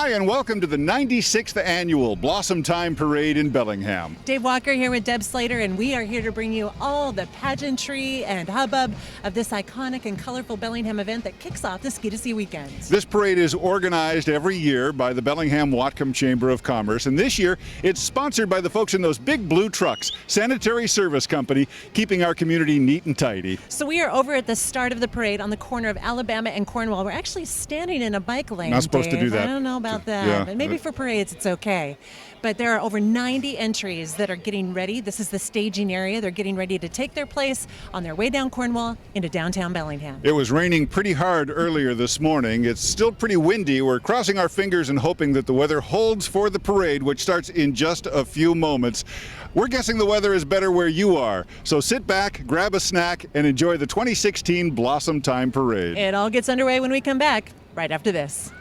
Hi, and welcome to the 96th Annual Blossomtime Parade in Bellingham. Dave Walker here with Deb Slater, and we are here to bring you all the pageantry and hubbub of this iconic and colorful Bellingham event that kicks off the Ski to Sea weekend. This parade is organized every year by the Bellingham Whatcom Chamber of Commerce, and this year it's sponsored by the folks in those big blue trucks, Sanitary Service Company, keeping our community neat and tidy. So we are over at the start of the parade on the corner of Alabama and Cornwall. We're actually standing in a bike lane. Not supposed Dave. to do that. I don't know about that, Yeah. but maybe for parades it's okay. But there are over 90 entries that are getting ready. This is the staging area. They're getting ready to take their place on their way down Cornwall into downtown Bellingham. It was raining pretty hard earlier this morning. It's still pretty windy. We're crossing our fingers and hoping that the weather holds for the parade, which starts in just a few moments. We're guessing the weather is better where you are. So sit back, grab a snack, and enjoy the 2016 Blossomtime Parade. It all gets underway when we come back, right after this.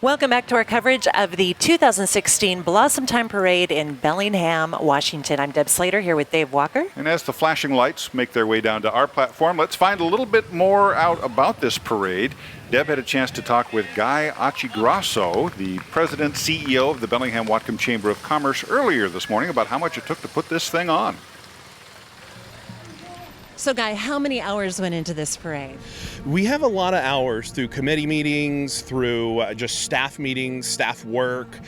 Welcome back to our coverage of the 2016 Blossomtime Parade in Bellingham, Washington. I'm Deb Slater here with Dave Walker. And as the flashing lights make their way down to our platform, let's find a little bit more out about this parade. Deb had a chance to talk with Guy OCCHIGROSSO, the president, CEO of the Bellingham Whatcom Chamber of Commerce, earlier this morning about how much it took to put this thing on. So, Guy, how many hours went into this parade? We have a lot of hours through committee meetings, through just staff meetings, staff work.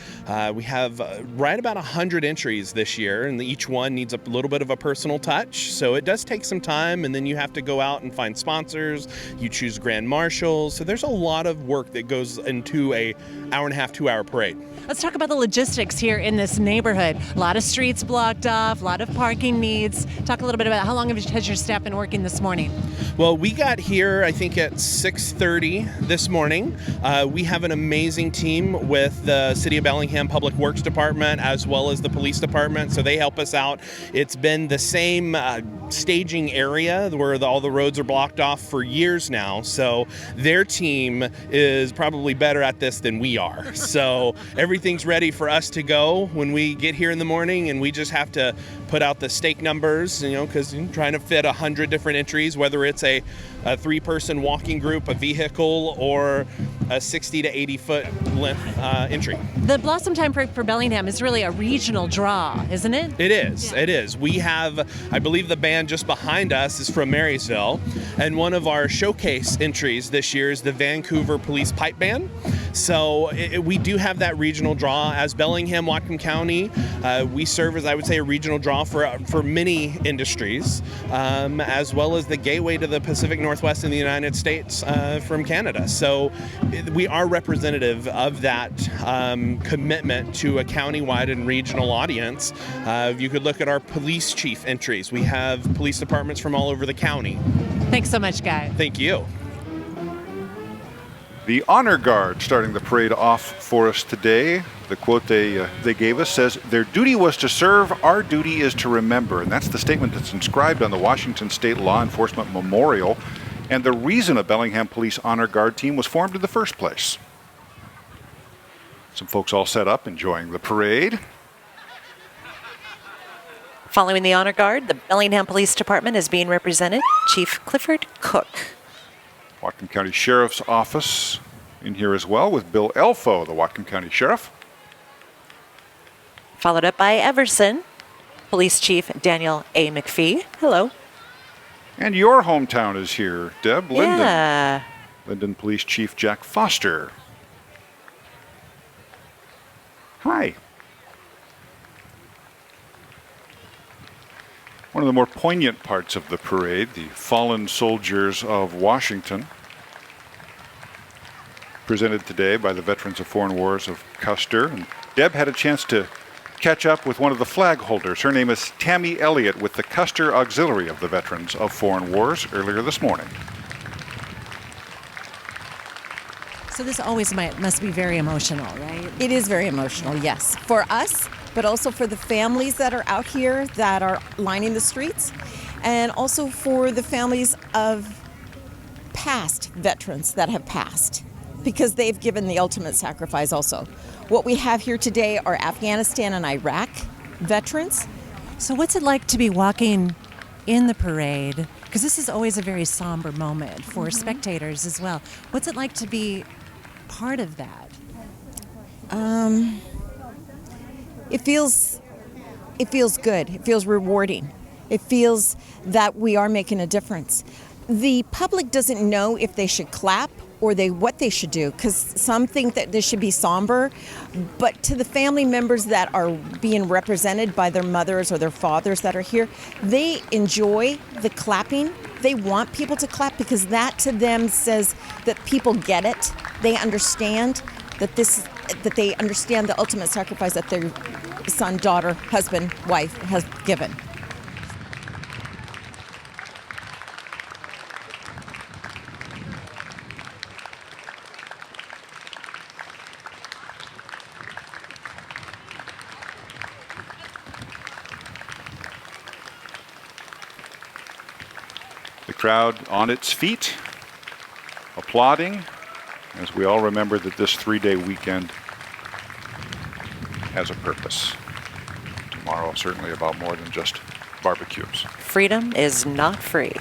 We have right about 100 entries this year, and each one needs a little bit of a personal touch. So it does take some time, and then you have to go out and find sponsors. You choose grand marshals. So there's a lot of work that goes into a hour and a half, 2-hour parade. Let's talk about the logistics here in this neighborhood. A lot of streets blocked off, a lot of parking needs. Talk a little bit about how long has your staff been working this morning? Well, we got here, I think, at 6:30 this morning. We have an amazing team with the City of Bellingham Public Works Department as well as the police department, so they help us out. It's been the same staging area where all the roads are blocked off for years now, so their team is probably better at this than we are. So everything's ready for us to go when we get here in the morning, and we just have to put out the stake numbers, because you're trying to fit 100 different entries, whether it's a 3-person walking group, a vehicle, or a 60 to 80 foot length entry. The Blossomtime Parade for Bellingham is really a regional draw, isn't it? It is. Yeah. It is. We have, I believe the band just behind us is from Marysville, and one of our showcase entries this year is the Vancouver Police Pipe Band. So we do have that regional draw. As Bellingham, Whatcom County, we serve as, I would say, a regional draw for many industries, as well as the gateway to the Pacific Northwest in the United States from Canada. So we are representative of that commitment to a countywide and regional audience. You could look at our police chief entries. We have police departments from all over the county. Thanks so much, Guy. Thank you. The Honor Guard starting the parade off for us today. The quote they gave us says, "Their duty was to serve, our duty is to remember." And that's the statement that's inscribed on the Washington State Law Enforcement Memorial, and the reason a Bellingham Police Honor Guard team was formed in the first place. Some folks all set up enjoying the parade. Following the Honor Guard, the Bellingham Police Department is being represented. Chief Clifford Cook. Whatcom County Sheriff's Office in here as well with Bill Elfo, the Whatcom County Sheriff. Followed up by Everson, Police Chief Daniel A. McPhee. Hello. And your hometown is here, Deb. Linden. Yeah. Linden Police Chief Jack Foster. Hi. One of the more poignant parts of the parade, the fallen soldiers of Washington, presented today by the Veterans of Foreign Wars of Custer. And Deb had a chance to catch up with one of the flag holders. Her name is Tammy Elliott with the Custer Auxiliary of the Veterans of Foreign Wars earlier this morning. So this always must be very emotional, right? It is very emotional, yes, for us, but also for the families that are out here that are lining the streets, and also for the families of past veterans that have passed, because they've given the ultimate sacrifice also. What we have here today are Afghanistan and Iraq veterans. So what's it like to be walking in the parade? Because this is always a very somber moment for spectators as well. What's it like to be part of that? It feels good. It feels rewarding. It feels that we are making a difference. The public doesn't know if they should clap or what they should do, because some think that this should be somber, but to the family members that are being represented by their mothers or their fathers that are here, they enjoy the clapping. They want people to clap because that to them says that people get it. They understand that they understand the ultimate sacrifice that their son, daughter, husband, wife has given. The crowd on its feet, applauding, as we all remember that this three-day weekend has a purpose. Tomorrow, certainly about more than just barbecues. Freedom is not free.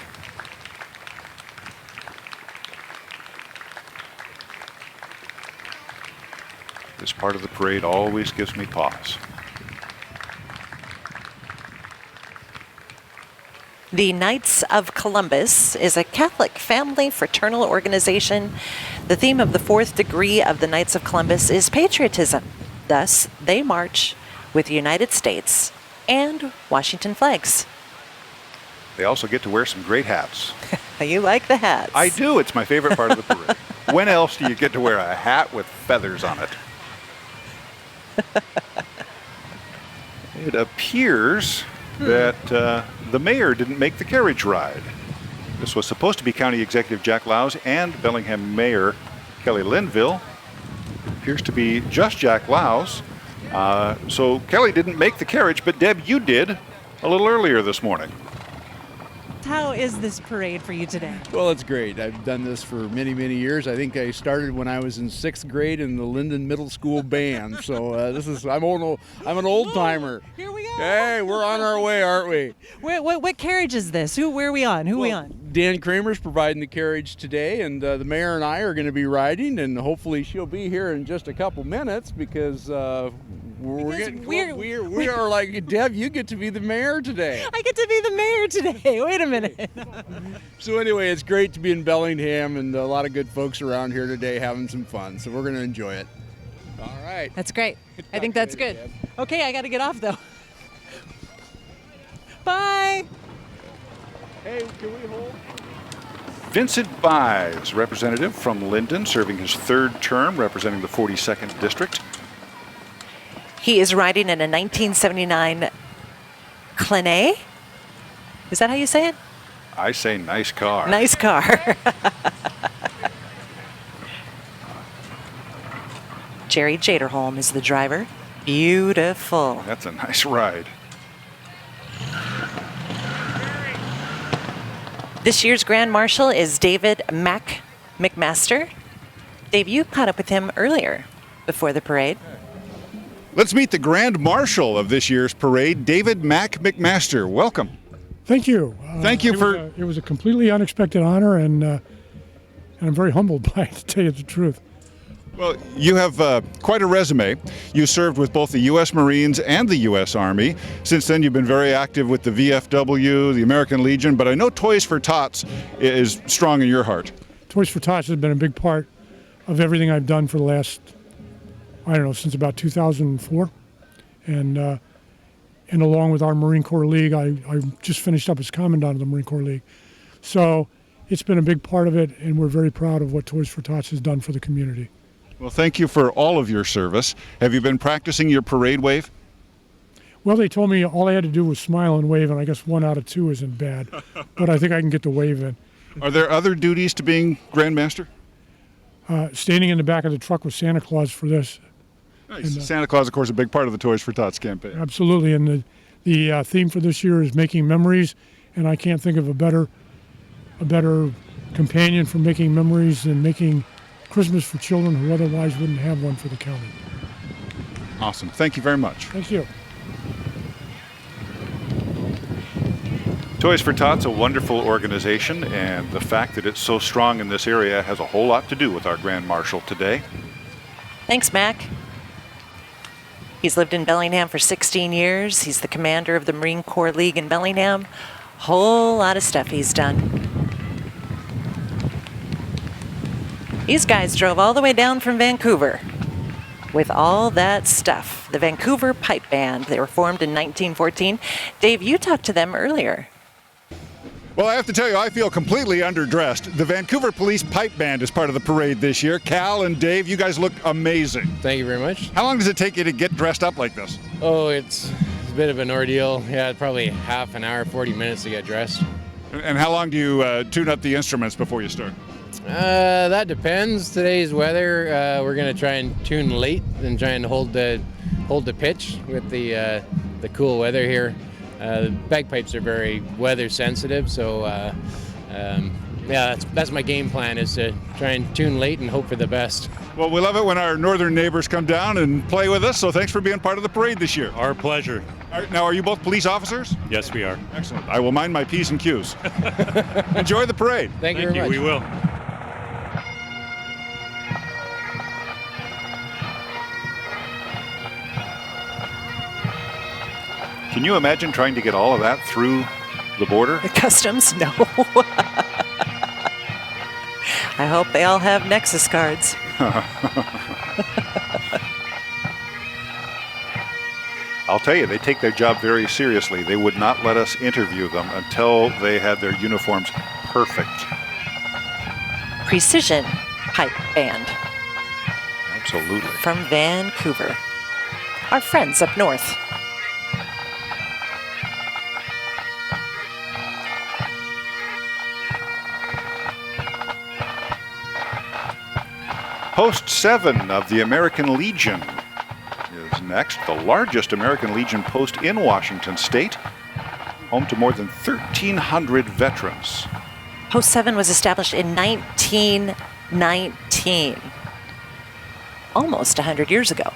This part of the parade always gives me pause. The Knights of Columbus is a Catholic family fraternal organization. The theme of the fourth degree of the Knights of Columbus is patriotism. Thus, they march with the United States and Washington flags. They also get to wear some great hats. You like the hats? I do. It's my favorite part of the parade. When else do you get to wear a hat with feathers on it? It appears that the mayor didn't make the carriage ride. This was supposed to be County Executive Jack LOUWS and Bellingham Mayor Kelly Linville. It appears to be just Jack LOUWS. So Kelly didn't make the carriage, but Deb, you did a little earlier this morning. How is this parade for you today? Well, it's great. I've done this for many, many years. I think I started when I was in 6th grade in the Linden Middle School band. So I'm an old timer. Here we go. Hey, we're on our way, aren't we? What carriage is this? Where are we on? Who are we on? Dan Kramer's providing the carriage today, and the mayor and I are going to be riding, and hopefully she'll be here in just a couple minutes because we are like, Deb, you get to be the mayor today. I get to be the mayor today. Wait a minute. So anyway, it's great to be in Bellingham, and a lot of good folks around here today having some fun. So we're going to enjoy it. All right. That's great. I think that's good. Deb. Okay, I got to get off though. Bye. Hey, can we hold? Vincent Byes, representative from Linden, serving his third term, representing the 42nd District. He is riding in a 1979 Clenay. Is that how you say it? I say nice car. Nice car. Jerry Jaderholm is the driver. Beautiful. That's a nice ride. This year's Grand Marshal is David McMaster. Dave, you caught up with him earlier before the parade. Let's meet the Grand Marshal of this year's parade, David McMaster. Welcome. Thank you. Thank you It was a completely unexpected honor, and I'm very humbled by it, to tell you the truth. Well, you have quite a resume. You served with both the U.S. Marines and the U.S. Army. Since then, you've been very active with the VFW, the American Legion, but I know Toys for Tots is strong in your heart. Toys for Tots has been a big part of everything I've done for the last, since about 2004. And along with our Marine Corps League, I just finished up as Commandant of the Marine Corps League. So it's been a big part of it, and we're very proud of what Toys for Tots has done for the community. Well, thank you for all of your service. Have you been practicing your parade wave? Well, they told me all I had to do was smile and wave, and I guess 1 out of 2 isn't bad. But I think I can get the wave in. Are there other duties to being Grand Master? Standing in the back of the truck with Santa Claus for this. Nice. Santa Claus, of course, a big part of the Toys for Tots campaign. Absolutely, and the theme for this year is making memories, and I can't think of a better companion for making memories than making Christmas for children who otherwise wouldn't have one for the county. Awesome. Thank you very much. Thank you. Toys for Tots, a wonderful organization, and the fact that it's so strong in this area has a whole lot to do with our Grand Marshal today. Thanks, Mac. He's lived in Bellingham for 16 years. He's the commander of the Marine Corps League in Bellingham. Whole lot of stuff he's done. These guys drove all the way down from Vancouver with all that stuff. The Vancouver Pipe Band. They were formed in 1914. Dave, you talked to them earlier. Well, I have to tell you, I feel completely underdressed. The Vancouver Police Pipe Band is part of the parade this year. Cal and Dave, you guys look amazing. Thank you very much. How long does it take you to get dressed up like this? Oh, it's a bit of an ordeal. Yeah, probably half an hour, 40 minutes to get dressed. And how long do you tune up the instruments before you start? That depends. Today's weather, we're going to try and tune late and try and hold the pitch with the cool weather here. The bagpipes are very weather sensitive, so yeah, that's my game plan, is to try and tune late and hope for the best. Well, we love it when our northern neighbors come down and play with us, so thanks for being part of the parade this year. Our pleasure. Now, are you both police officers? Yes, we are. Excellent. I will mind my P's and Q's. Enjoy the parade. Thank you very much. We will. Can you imagine trying to get all of that through the border? The customs? No. I hope they all have Nexus cards. I'll tell you, they take their job very seriously. They would not let us interview them until they had their uniforms perfect. Precision Pipe Band Absolutely. from Vancouver. Our friends up north. Post 7 of the American Legion is next, the largest American Legion post in Washington State, home to more than 1,300 veterans. Post 7 was established in 1919, almost 100 years ago.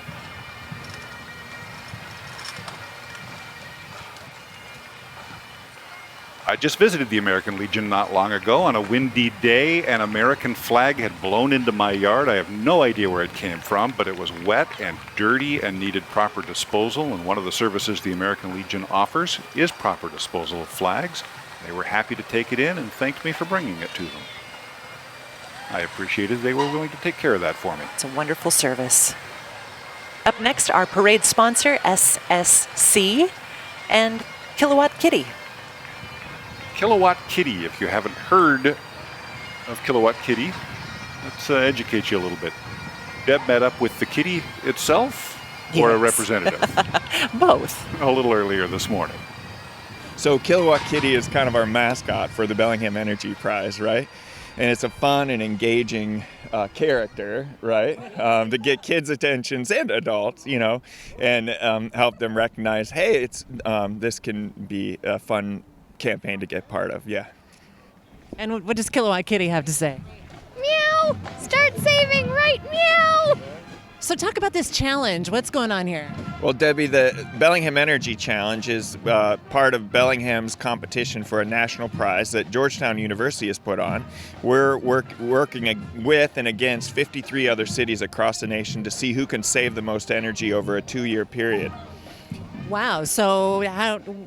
I just visited the American Legion not long ago on a windy day. An American flag had blown into my yard. I have no idea where it came from, but it was wet and dirty and needed proper disposal. And one of the services the American Legion offers is proper disposal of flags. They were happy to take it in and thanked me for bringing it to them. I appreciated they were willing to take care of that for me. It's a wonderful service. Up next, our parade sponsor, SSC, and Kilowatt Kitty. Kilowatt Kitty, if you haven't heard of Kilowatt Kitty, let's educate you a little bit. Deb met up with the kitty itself or a Yes. representative Both. a little earlier this morning. So Kilowatt Kitty is kind of our mascot for the Bellingham Energy Prize, right? And it's a fun and engaging character, right? To get kids' attentions and adults, you know, and help them recognize, hey, it's this can be a fun campaign to get part of, yeah. And what does Kilowatt Kitty have to say? Meow! Start saving right meow! So talk about this challenge. What's going on here? Well, Debbie, the Bellingham Energy Challenge is part of Bellingham's competition for a national prize that Georgetown University has put on. We're working with and against 53 other cities across the nation to see who can save the most energy over a 2-year period. Wow. So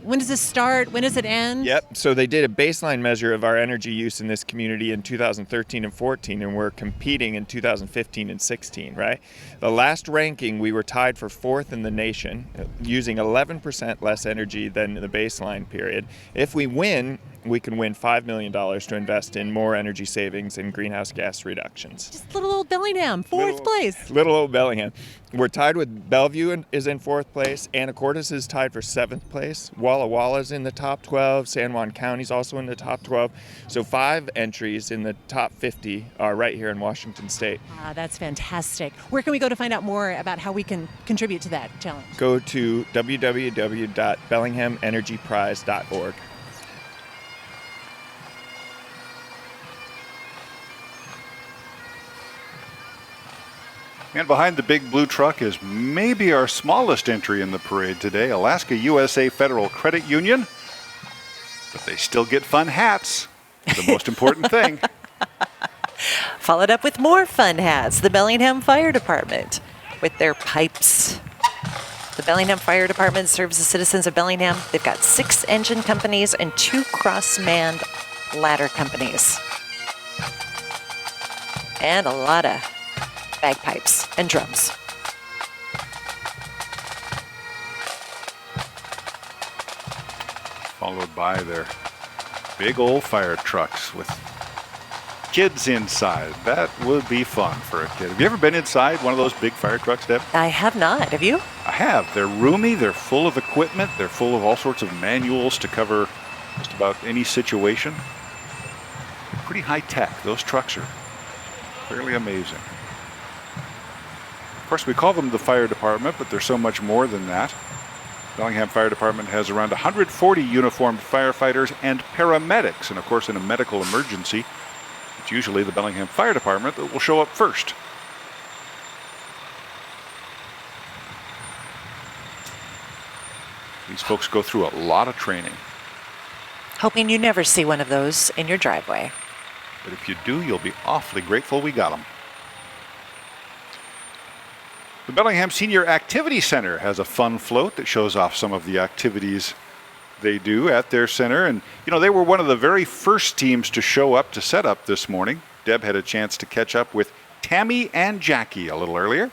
when does this start? When does it end? Yep. So they did a baseline measure of our energy use in this community in 2013 and 14, and we're competing in 2015 and 16, right? The last ranking, we were tied for 4th in the nation, using 11% less energy than the baseline period. If we win, we can win $5 million to invest in more energy savings and greenhouse gas reductions. Just little old Bellingham, fourth place. Little old Bellingham. We're tied with Bellevue is in 4th place. Anacortes is tied for 7th place. Walla Walla's in the top 12. San Juan County's also in the top 12. So 5 entries in the top 50 are right here in Washington State. That's fantastic. Where can we go to find out more about how we can contribute to that challenge? Go to www.bellinghamEnergyPrize.org. And behind the big blue truck is maybe our smallest entry in the parade today, Alaska USA Federal Credit Union. But they still get fun hats, the most important thing. Followed up with more fun hats, the Bellingham Fire Department with their pipes. The Bellingham Fire Department serves the citizens of Bellingham. They've got 6 engine companies and 2 cross-manned ladder companies. And a lot of bagpipes and drums. Followed by their big old fire trucks with kids inside. That would be fun for a kid. Have you ever been inside one of those big fire trucks, Deb? I have not. Have you? I have. They're roomy. They're full of equipment. They're full of all sorts of manuals to cover just about any situation. Pretty high tech. Those trucks are fairly amazing. Of course, we call them the fire department, but they're so much more than that. Bellingham Fire Department has around 140 uniformed firefighters and paramedics. And of course, in a medical emergency, it's usually the Bellingham Fire Department that will show up first. These folks go through a lot of training. Hoping you never see one of those in your driveway. But if you do, you'll be awfully grateful we got them. The Bellingham Senior Activity Center has a fun float that shows off some of the activities they do at their center. And, you know, they were one of the very first teams to show up to set up this morning. Deb had a chance to catch up with Tammy and Jackie a little earlier.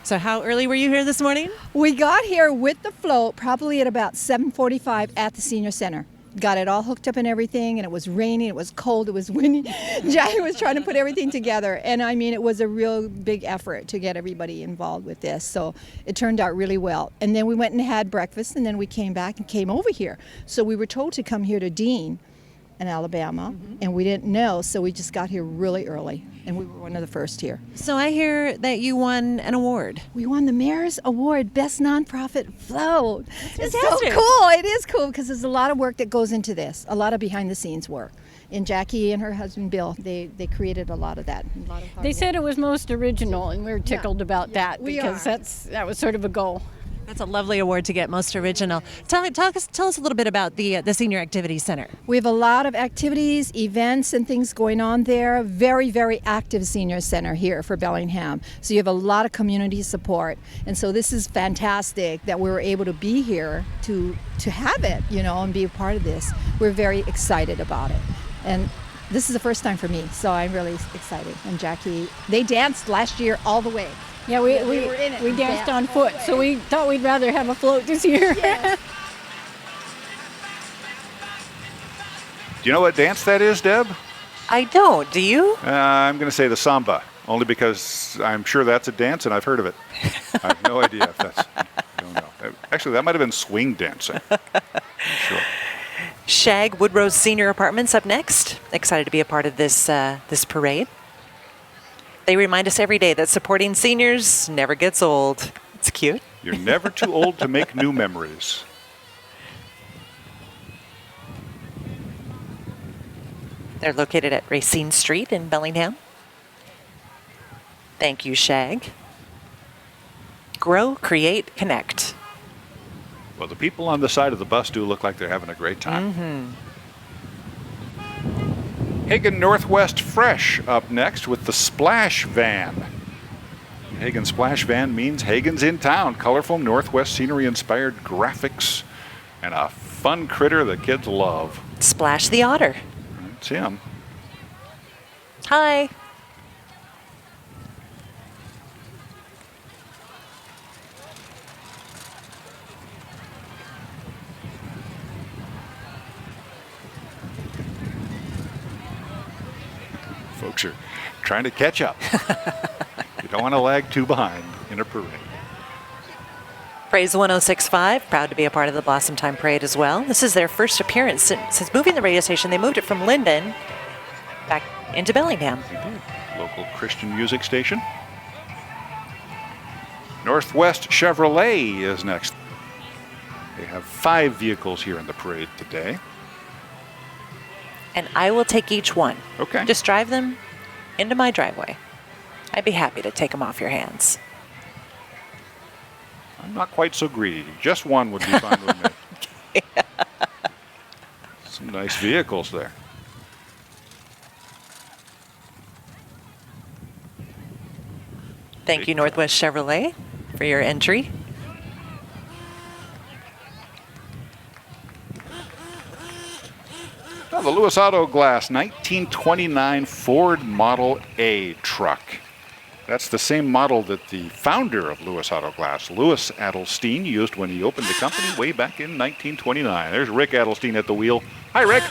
So how early were you here this morning? We got here with the float probably at about 7:45 at the senior center. Got it all hooked up and everything, and it was raining, it was cold, it was windy. Jackie was trying to put everything together, and I mean, it was a real big effort to get everybody involved with this, so it turned out really well. And then we went and had breakfast, and then we came back and came over here. So we were told to come here to Dean in Alabama, and we didn't know, so we just got here really early, and we were one of the first here. So I hear that you won an award. We won the Mayor's Award, Best Nonprofit Float. It's so fantastic. cool. It is cool because there's a lot of work that goes into this, a lot of behind-the-scenes work. And Jackie and her husband Bill, they created a lot of that. A lot of hard They work. said it was most original, and we were tickled about that we because are. that was sort of a goal. That's a lovely award to get, most original. Tell us a little bit about the Senior Activity Center. We have a lot of activities, events, and things going on there. Very, very active senior center here for Bellingham. So you have a lot of community support. And so this is fantastic that we were able to be here to have it, you know, and be a part of this. We're very excited about it. And this is the first time for me, so I'm really excited. And Jackie, they danced last year all the way. Yeah, we were in it. we danced on foot, so we thought we'd rather have a float this year. Yes. Do you know what dance that is, Deb? I don't. Do you? I'm going to say the samba, only because I'm sure that's a dance and I've heard of it. I have no idea if that's, I don't know. Actually, that might have been swing dancing. Sure. Shag Woodrose Senior Apartments up next. Excited to be a part of this this parade. They remind us every day that supporting seniors never gets old. It's cute. You're never too old to make new memories. They're located at Racine Street in Bellingham. Thank you, Shag. Grow, create, connect. Well, the people on the side of the bus do look like they're having a great time. Hagen Northwest Fresh up next with the Splash Van. Hagen Splash Van means Hagen's in town. Colorful Northwest scenery-inspired graphics and a fun critter the kids love. Splash the Otter. It's him. Hi. Folks are trying to catch up. You don't want to lag too behind in a parade. Praise 106.5, proud to be a part of the Blossomtime Parade as well. This is their first appearance since moving the radio station. They moved it from Linden back into Bellingham. Local Christian music station. Northwest Chevrolet is next. They have 5 vehicles here in the parade today. And I will take each one. Okay. Just drive them into my driveway. I'd be happy to take them off your hands. I'm not quite so greedy. Just one would be fine with me. Some nice vehicles there. Thank you, Northwest Chevrolet, for your entry. Now the Lewis Auto Glass 1929 Ford Model A truck. That's the same model that the founder of Lewis Auto Glass, Louis Adelstein, used when he opened the company way back in 1929. There's Rick Adelstein at the wheel. Hi, Rick.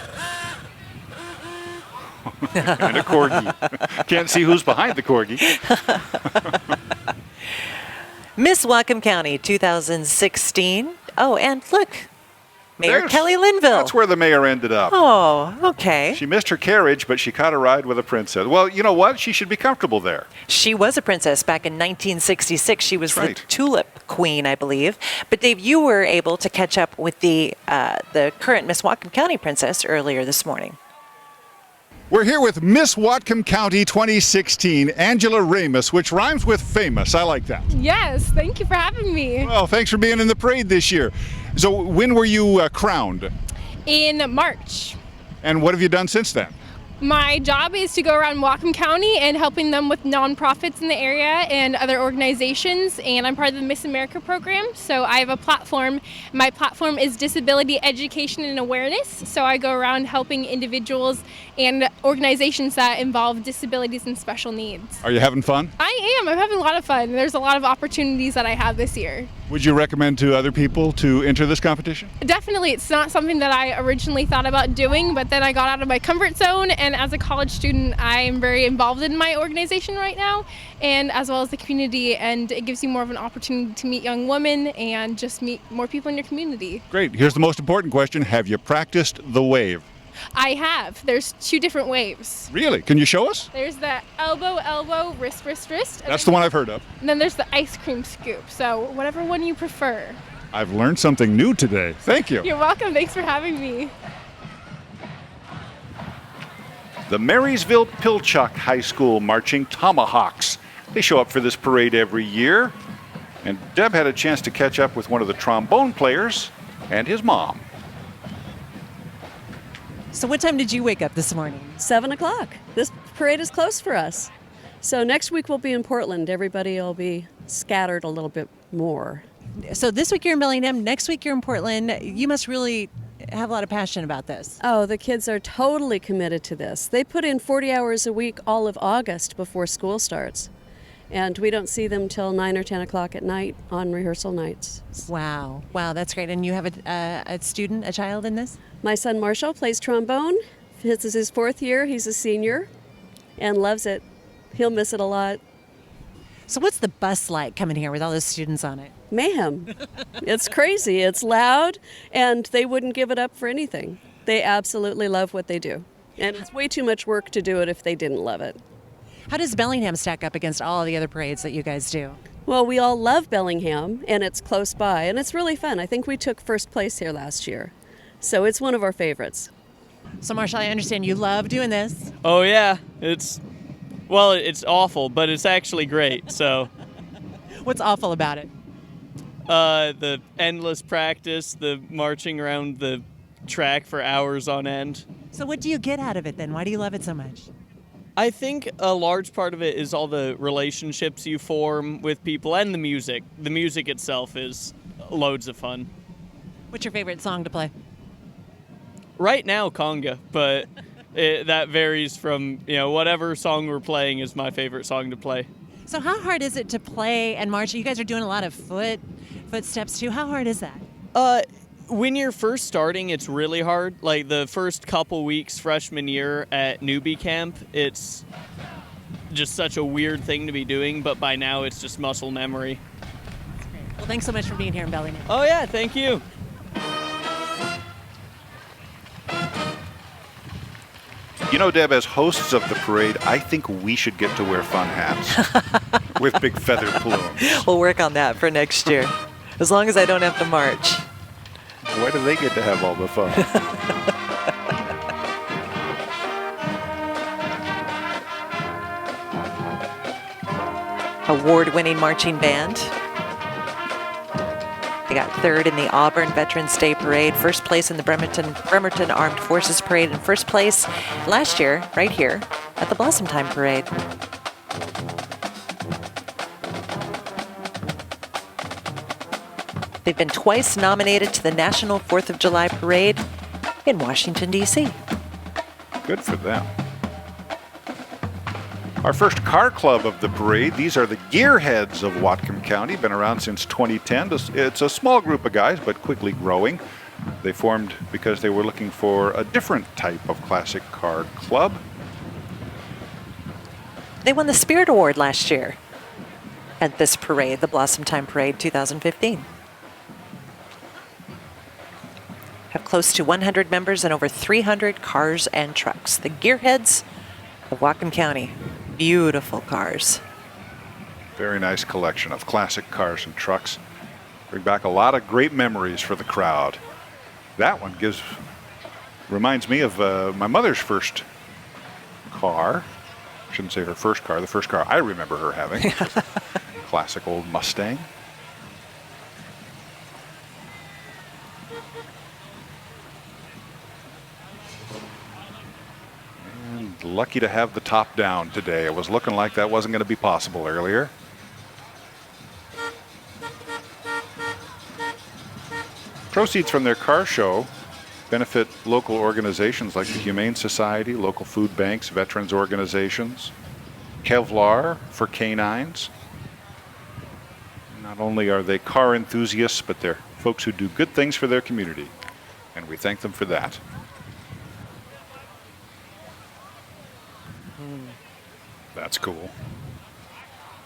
And a corgi. Can't see who's behind the corgi. Miss Whatcom County 2016. Oh, and look, Mayor There's- Kelly Linville. That's where the mayor ended up. Oh, okay. She missed her carriage, but she caught a ride with a princess. Well, you know what? She should be comfortable there. She was a princess back in 1966. She was That's right. the Tulip Queen, I believe. But Dave, you were able to catch up with the current Miss Whatcom County princess earlier this morning. We're here with Miss Whatcom County 2016, Angela Ramus, which rhymes with famous. I like that. Yes, thank you for having me. Well, thanks for being in the parade this year. So when were you crowned? In March. And what have you done since then? My job is to go around Whatcom County and helping them with nonprofits in the area and other organizations, and I'm part of the Miss America program, so I have a platform. My platform is Disability Education and Awareness, so I go around helping individuals and organizations that involve disabilities and special needs. Are you having fun? I am. I'm having a lot of fun. There's a lot of opportunities that I have this year. Would you recommend to other people to enter this competition? Definitely, it's not something that I originally thought about doing, but then I got out of my comfort zone, and as a college student, I'm very involved in my organization right now, and as well as the community, and it gives you more of an opportunity to meet young women and just meet more people in your community. Great. Here's the most important question. Have you practiced the wave? I have. There's 2 different waves. Really? Can you show us? There's the elbow, elbow, wrist, wrist, wrist. That's the one I've heard of. And then there's the ice cream scoop, so whatever one you prefer. I've learned something new today. Thank you. You're welcome. Thanks for having me. The Marysville Pilchuck High School Marching Tomahawks. They show up for this parade every year. And Deb had a chance to catch up with one of the trombone players and his mom. So what time did you wake up this morning? 7 o'clock. This parade is close for us. So next week we'll be in Portland. Everybody will be scattered a little bit more. So this week you're in Bellingham, next week you're in Portland. You must really have a lot of passion about this. Oh, the kids are totally committed to this. They put in 40 hours a week all of August before school starts. And we don't see them till 9 or 10 o'clock at night on rehearsal nights. Wow. Wow, that's great. And you have a student, a child in this? My son Marshall plays trombone. This is his 4th year. He's a senior and loves it. He'll miss it a lot. So what's the bus like coming here with all those students on it? Mayhem. It's crazy. It's loud, and they wouldn't give it up for anything. They absolutely love what they do. And it's way too much work to do it if they didn't love it. How does Bellingham stack up against all the other parades that you guys do? Well, we all love Bellingham, and it's close by, and it's really fun. I think we took first place here last year, so it's one of our favorites. So, Marshall, I understand you love doing this. Oh, yeah. It's awful, but it's actually great, so. What's awful about it? The endless practice, the marching around the track for hours on end. So what do you get out of it then? Why do you love it so much? I think a large part of it is all the relationships you form with people and the music. The music itself is loads of fun. What's your favorite song to play? Right now, conga, but that varies from, whatever song we're playing is my favorite song to play. So how hard is it to play and march? You guys are doing a lot of footsteps too. How hard is that? When you're first starting, it's really hard. Like the first couple weeks freshman year at newbie camp, it's just such a weird thing to be doing, but by now it's just muscle memory. Well, thanks so much for being here in Bellingham. Oh yeah, thank you. You know, Deb, as hosts of the parade, I think we should get to wear fun hats with big feather plumes. We'll work on that for next year, as long as I don't have to march. Why do they get to have all the fun? Award-winning marching band. They got third in the Auburn Veterans Day Parade, first place in the Bremerton Armed Forces Parade, and first place last year, right here, at the Blossomtime Parade. They've been twice nominated to the National 4th of July Parade in Washington, D.C. Good for them. Our first car club of the parade, these are the Gearheads of Whatcom County, been around since 2010. It's a small group of guys, but quickly growing. They formed because they were looking for a different type of classic car club. They won the Spirit Award last year at this parade, the Blossomtime Parade 2015. Have close to 100 members and over 300 cars and trucks. The Gearheads of Whatcom County. Beautiful cars. Very nice collection of classic cars and trucks. Bring back a lot of great memories for the crowd. That one reminds me of my mother's first car. I shouldn't say her first car, the first car I remember her having. Classic old Mustang. Lucky to have the top down today. It was looking like that wasn't going to be possible earlier. Proceeds from their car show benefit local organizations like the Humane Society, local food banks, veterans organizations, Kevlar for canines. Not only are they car enthusiasts, but they're folks who do good things for their community, and we thank them for that. That's cool.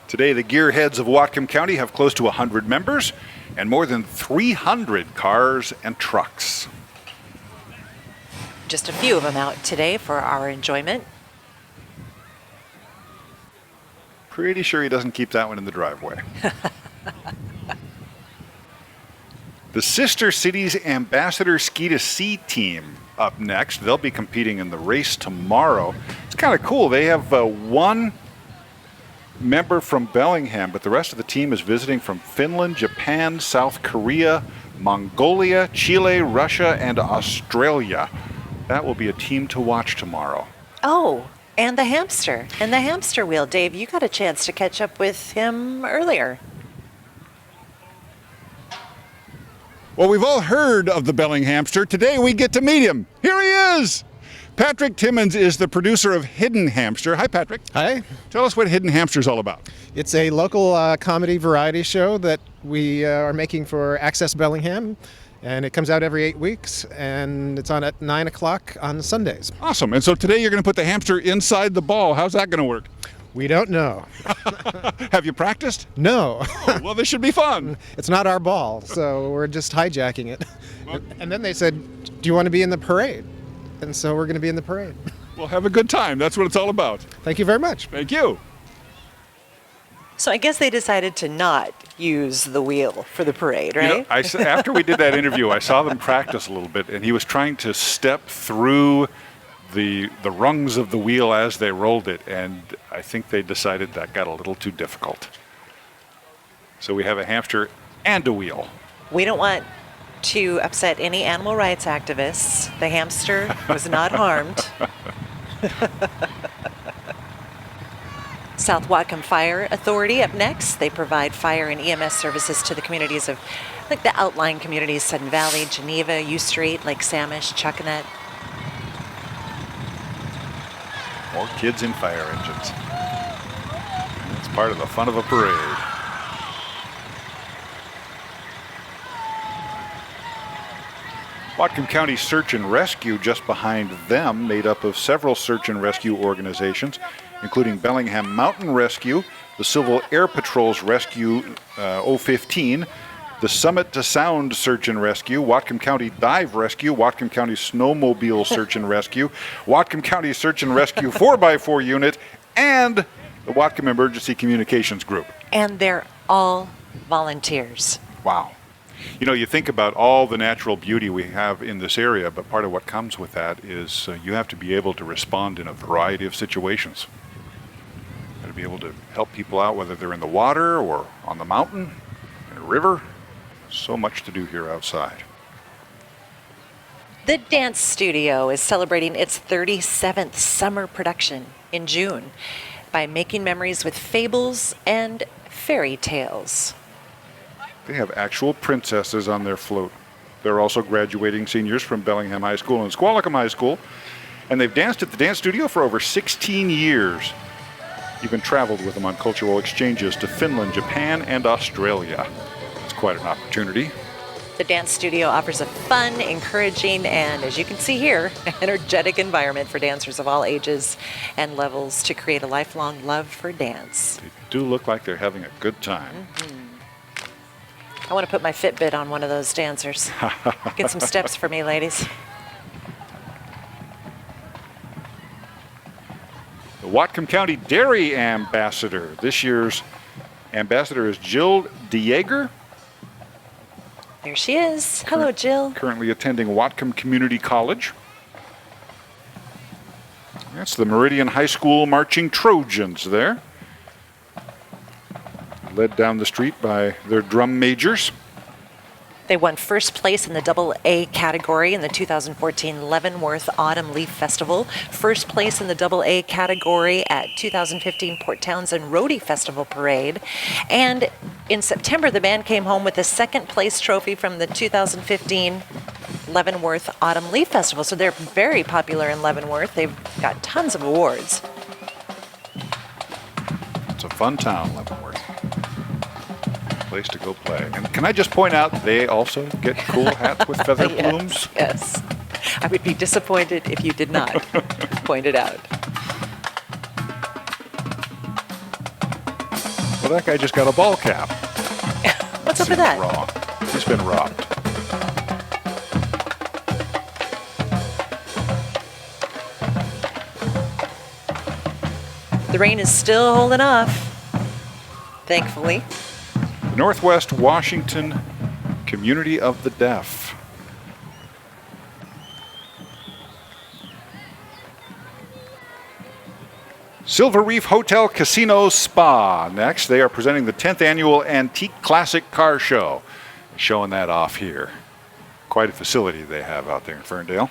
Today, the Gearheads of Whatcom County have close to 100 members and more than 300 cars and trucks. Just a few of them out today for our enjoyment. Pretty sure he doesn't keep that one in the driveway. The Sister Cities Ambassador Ski to Sea team up next. They'll be competing in the race tomorrow. It's kind of cool. They have one member from Bellingham, but the rest of the team is visiting from Finland, Japan, South Korea, Mongolia, Chile, Russia, and Australia. That will be a team to watch tomorrow. Oh, and the hamster wheel. Dave, you got a chance to catch up with him earlier. Well, we've all heard of the Bellinghamster. Today we get to meet him. Here he is. Patrick Timmins is the producer of Hidden Hamster. Hi, Patrick. Hi. Tell us what Hidden Hamster is all about. It's a local comedy variety show that we are making for Access Bellingham, and it comes out every 8 weeks, and it's on at 9 o'clock on Sundays. Awesome. And so today you're going to put the hamster inside the ball. How's that going to work? We don't know. Have you practiced? No. Oh, well, this should be fun. It's not our ball, so we're just hijacking it. And then they said, do you want to be in the parade? And so we're going to be in the parade. Well, have a good time. That's what it's all about. Thank you very much. Thank you. So I guess they decided to not use the wheel for the parade, right? You know, after we did that interview, I saw them practice a little bit, and he was trying to step through the rungs of the wheel as they rolled it, and I think they decided that got a little too difficult. So we have a hamster and a wheel. We don't want to upset any animal rights activists. The hamster was not harmed. South Whatcom Fire Authority up next. They provide fire and EMS services to the communities of, like the outlying communities, Sudden Valley, Geneva, U Street, Lake Samish, Chuckanet. More kids in fire engines. It's part of the fun of a parade. Whatcom County Search and Rescue just behind them, made up of several search and rescue organizations, including Bellingham Mountain Rescue, the Civil Air Patrol's Rescue 015, the Summit to Sound Search and Rescue, Whatcom County Dive Rescue, Whatcom County Snowmobile Search and Rescue, Whatcom County Search and Rescue 4x4 Unit, and the Whatcom Emergency Communications Group. And they're all volunteers. Wow. You know, you think about all the natural beauty we have in this area, but part of what comes with that is you have to be able to respond in a variety of situations. You got to be able to help people out, whether they're in the water or on the mountain, in a river. So much to do here outside. The Dance Studio is celebrating its 37th summer production in June by making memories with fables and fairy tales. They have actual princesses on their float. They're also graduating seniors from Bellingham High School and Squalicum High School, and they've danced at the Dance Studio for over 16 years. Even traveled with them on cultural exchanges to Finland, Japan, and Australia. It's quite an opportunity. The Dance Studio offers a fun, encouraging, and as you can see here, energetic environment for dancers of all ages and levels to create a lifelong love for dance. They do look like they're having a good time. I want to put my Fitbit on one of those dancers. Get some steps for me, ladies. The Whatcom County Dairy Ambassador. This year's ambassador is Jill DeJager. There she is. Hello, Jill. Currently attending Whatcom Community College. That's the Meridian High School Marching Trojans there. Led down the street by their drum majors. They won first place in the AA category in the 2014 Leavenworth Autumn Leaf Festival, first place in the AA category at 2015 Port Townsend Roadie Festival Parade, and in September the band came home with the second place trophy from the 2015 Leavenworth Autumn Leaf Festival. So they're very popular in Leavenworth. They've got tons of awards. It's a fun town, Leavenworth. Place to go play. And can I just point out, they also get cool hats with feather plumes? Yes. I would be disappointed if you did not point it out. Well, that guy just got a ball cap. What's up with that? Wrong. He's been robbed. The rain is still holding off, thankfully. The Northwest Washington Community of the Deaf. Silver Reef Hotel Casino Spa. Next, they are presenting the 10th annual Antique Classic Car Show. Showing that off here. Quite a facility they have out there in Ferndale.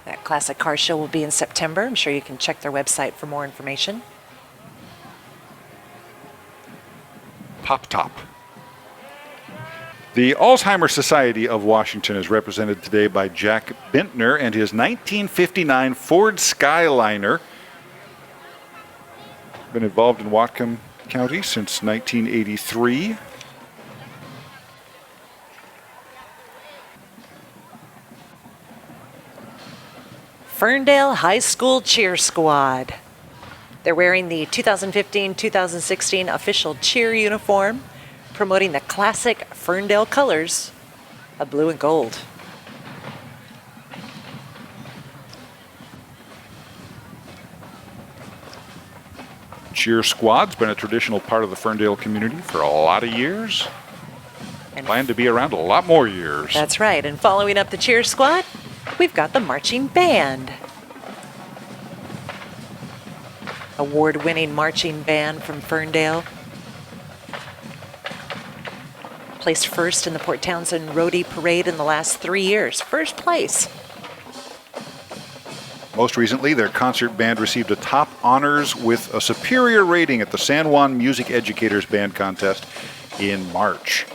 That classic car show will be in September. I'm sure you can check their website for more information. Pop Top. The Alzheimer's Society of Washington is represented today by Jack Bintner and his 1959 Ford Skyliner. Been involved in Whatcom County since 1983. Ferndale High School Cheer Squad. They're wearing the 2015-2016 official cheer uniform, promoting the classic Ferndale colors of blue and gold. Cheer Squad's been a traditional part of the Ferndale community for a lot of years. And plan to be around a lot more years. That's right. And following up the cheer squad, we've got the marching band. Award-winning marching band from Ferndale. Placed first in the Port Townsend Roadie Parade in the last 3 years. First place. Most recently, their concert band received a top honors with a superior rating at the San Juan Music Educators Band Contest in March.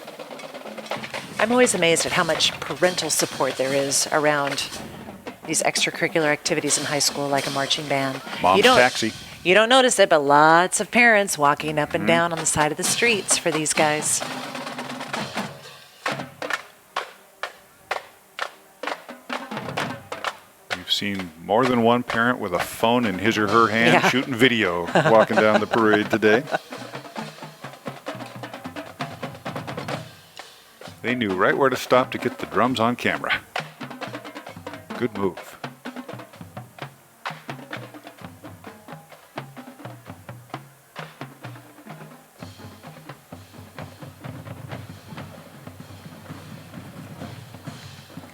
I'm always amazed at how much parental support there is around these extracurricular activities in high school, like a marching band. Mom's taxi. You don't notice it, but lots of parents walking up and down on the side of the streets for these guys. I've seen more than one parent with a phone in his or her hand Yeah. shooting video walking down the parade today. They knew right where to stop to get the drums on camera. Good move.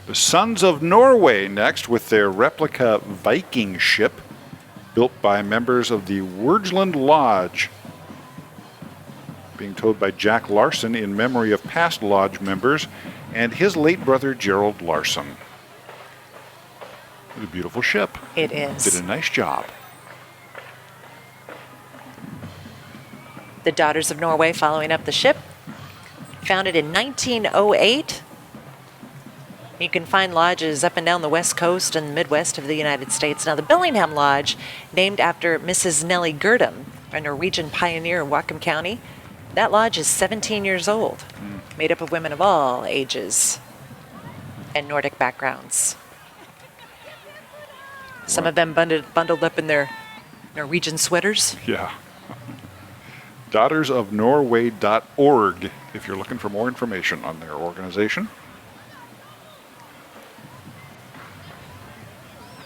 The Sons of Norway next with their replica Viking ship built by members of the Wurgeland Lodge, being towed by Jack Larson in memory of past lodge members and his late brother Gerald Larson. What a beautiful ship. It is. Did a nice job. The Daughters of Norway following up the ship. Founded in 1908. You can find lodges up and down the west coast and the Midwest of the United States. Now, the Bellingham Lodge, named after Mrs. Nellie Gurdam, a Norwegian pioneer in Whatcom County, that lodge is 17 years old, made up of women of all ages and Nordic backgrounds. Some of them bundled up in their Norwegian sweaters. Yeah. DaughtersofNorway.org if you're looking for more information on their organization.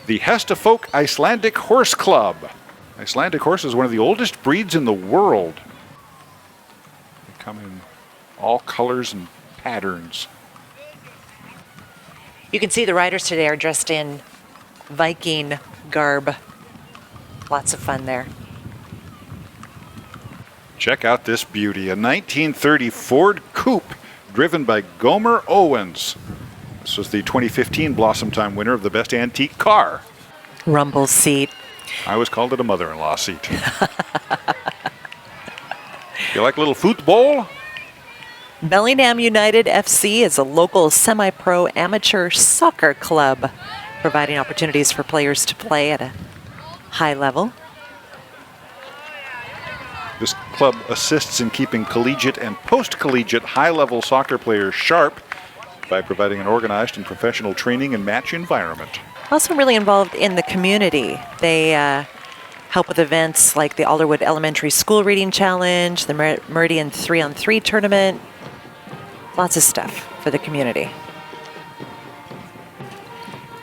The Hestefolk Icelandic Horse Club. Icelandic horse is one of the oldest breeds in the world. They come in all colors and patterns. You can see the riders today are dressed in Viking garb. Lots of fun there. Check out this beauty, a 1930 Ford Coupe driven by Gomer Owens. This was the 2015 Blossomtime winner of the best antique car. Rumble seat. I always called it a mother-in-law seat. You like a little football? Bellingham United FC is a local semi-pro amateur soccer club, providing opportunities for players to play at a high level. This club assists in keeping collegiate and post-collegiate high-level soccer players sharp by providing an organized and professional training and match environment. Also really involved in the community. They help with events like the Alderwood Elementary School Reading Challenge, the Meridian 3-on-3 tournament. Lots of stuff for the community.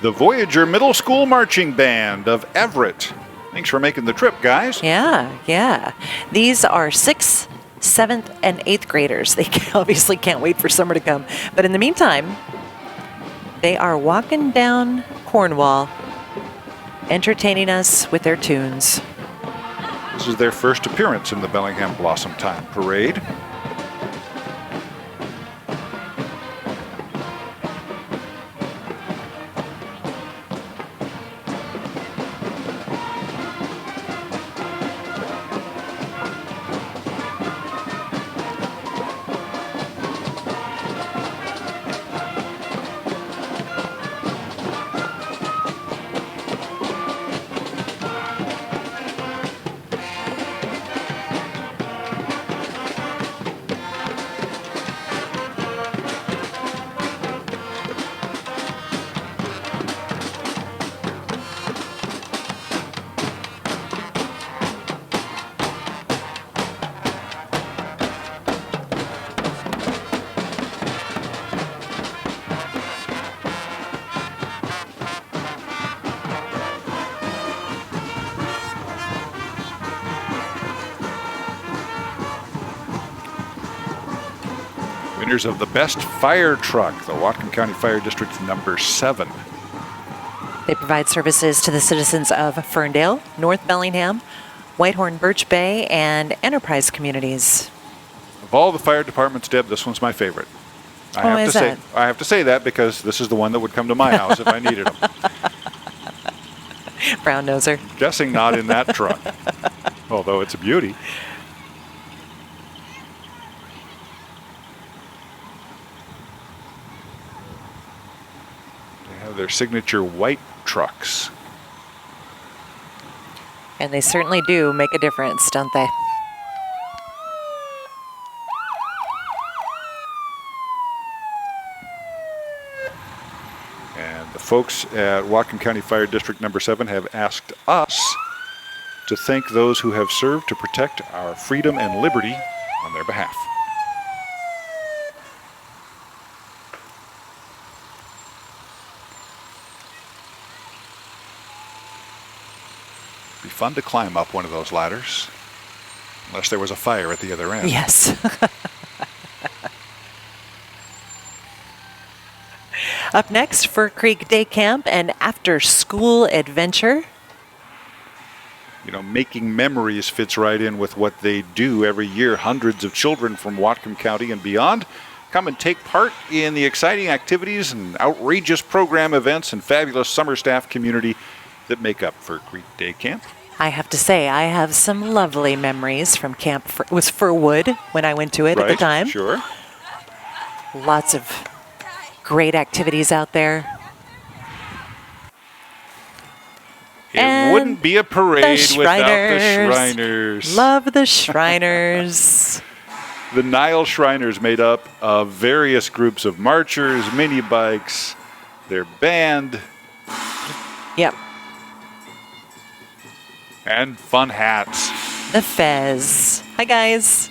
The Voyager Middle School Marching Band of Everett. Thanks for making the trip, guys. Yeah. These are 6th, 7th, and 8th graders. They obviously can't wait for summer to come. But in the meantime, they are walking down Cornwall, entertaining us with their tunes. This is their first appearance in the Bellingham Blossomtime Parade. Winners of the best fire truck, the Whatcom County Fire District's number 7. They provide services to the citizens of Ferndale, North Bellingham, Whitehorn, Birch Bay, and Enterprise communities. Of all the fire departments, Deb, this one's my favorite. I have to say that because this is the one that would come to my house if I needed them. Brown noser. Guessing not in that truck, although it's a beauty. They have their signature white trucks. And they certainly do make a difference, don't they? And the folks at Whatcom County Fire District Number 7 have asked us to thank those who have served to protect our freedom and liberty on their behalf. It'd be fun to climb up one of those ladders, unless there was a fire at the other end. Yes. Up next, Fur Creek Day Camp and After School Adventure. You know, making memories fits right in with what they do every year. Hundreds of children from Whatcom County and beyond come and take part in the exciting activities and outrageous program events and fabulous summer staff community that make up Fur Creek Day Camp. I have to say, I have some lovely memories from Camp it was Furwood when I went to it at the time. Sure. Lots of great activities out there. It wouldn't be a parade without the Shriners. Love the Shriners. The Nile Shriners, made up of various groups of marchers, mini bikes, their band. Yep. And fun hats. The Fez. Hi, guys.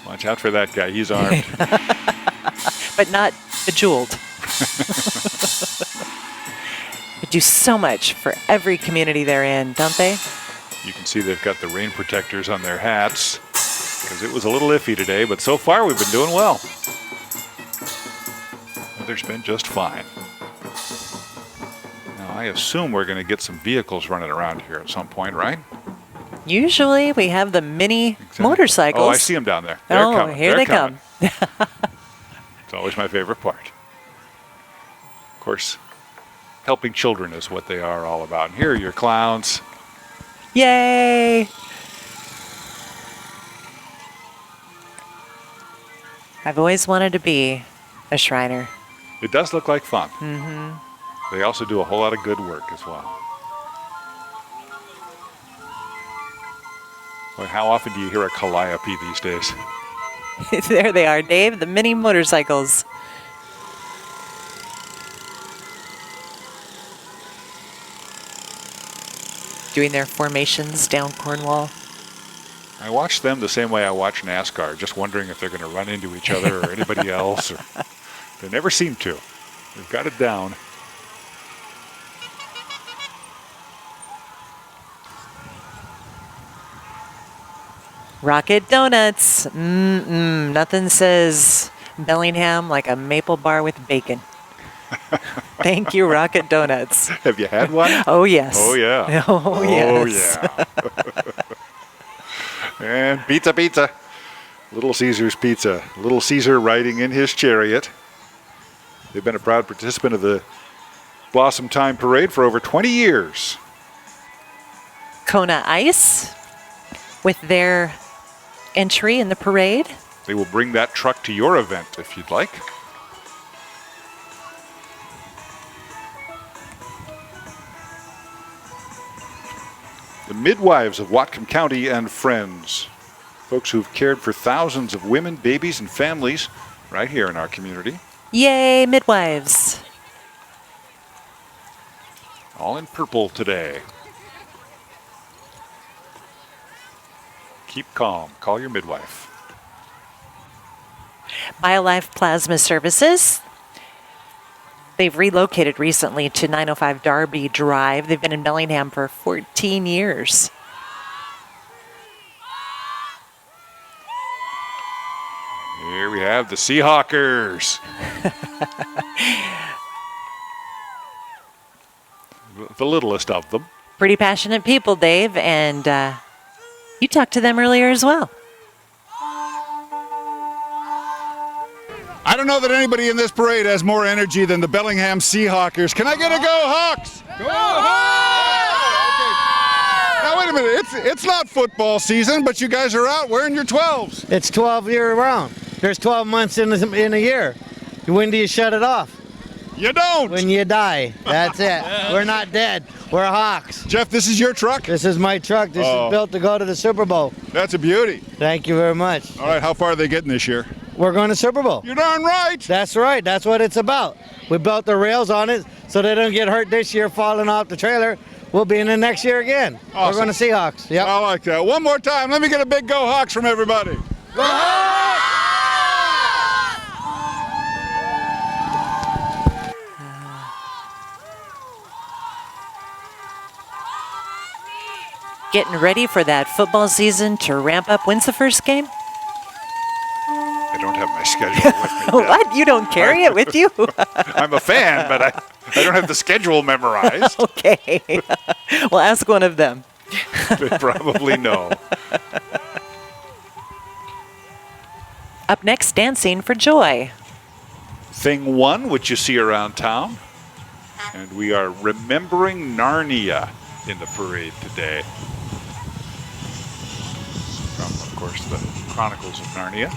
Watch out for that guy. He's armed. But not bejeweled. They do so much for every community they're in, don't they? You can see they've got the rain protectors on their hats because it was a little iffy today, but so far we've been doing well. Weather's been just fine. Now, I assume we're going to get some vehicles running around here at some point, right? Usually we have the mini motorcycles. Oh, I see them down there. They're coming. Here they come. It's always my favorite part. Of course, helping children is what they are all about. And here are your clowns. Yay! I've always wanted to be a Shriner. It does look like fun. Mm-hmm. They also do a whole lot of good work as well. Well, how often do you hear a calliope these days? There they are, Dave, the mini motorcycles. Doing their formations down Cornwall. I watch them the same way I watch NASCAR, just wondering if they're going to run into each other or anybody else. Or they never seem to. They've got it down. Rocket Donuts. Nothing says Bellingham like a maple bar with bacon. Thank you, Rocket Donuts. Have you had one? Oh, yes. Oh, yeah. Oh, yes. Oh, yeah. And pizza. Little Caesar's Pizza. Little Caesar riding in his chariot. They've been a proud participant of the Blossomtime Parade for over 20 years. Kona Ice with their entry in the parade. They will bring that truck to your event if you'd like. The midwives of Whatcom County and friends, folks who've cared for thousands of women, babies, and families right here in our community. Yay, midwives. All in purple today. Keep calm. Call your midwife. BioLife Plasma Services. They've relocated recently to 905 Darby Drive. They've been in Bellingham for 14 years. Here we have the Seahawkers. The littlest of them. Pretty passionate people, Dave, and you talked to them earlier as well. I don't know that anybody in this parade has more energy than the Bellingham Seahawkers. Can I get a go, Hawks? Go Hawks! Okay. Now wait a minute, it's not football season, but you guys are out wearing your 12s. It's 12 year round. There's 12 months in a year. When do you shut it off? You don't. When you die. That's it. We're not dead. We're Hawks. Jeff, this is your truck? This is my truck. This is built to go to the Super Bowl. That's a beauty. Thank you very much. All right, how far are they getting this year? we're going to Super Bowl. You're darn right. That's right. That's what it's about. We built the rails on it so they don't get hurt this year falling off the trailer. We'll be in it next year again. Awesome. We're going to Seahawks. Yep. I like that. One more time. Let me get a big go Hawks from everybody. Go Hawks! Getting ready for that football season to ramp up. When's the first game? I don't have my schedule with me. Deb. What? You don't carry it with you? I'm a fan, but I don't have the schedule memorized. Okay. Well, ask one of them. They probably know. Up next, Dancing for Joy. Thing 1, which you see around town. And we are remembering Narnia in the parade today. From, of course, the Chronicles of Narnia.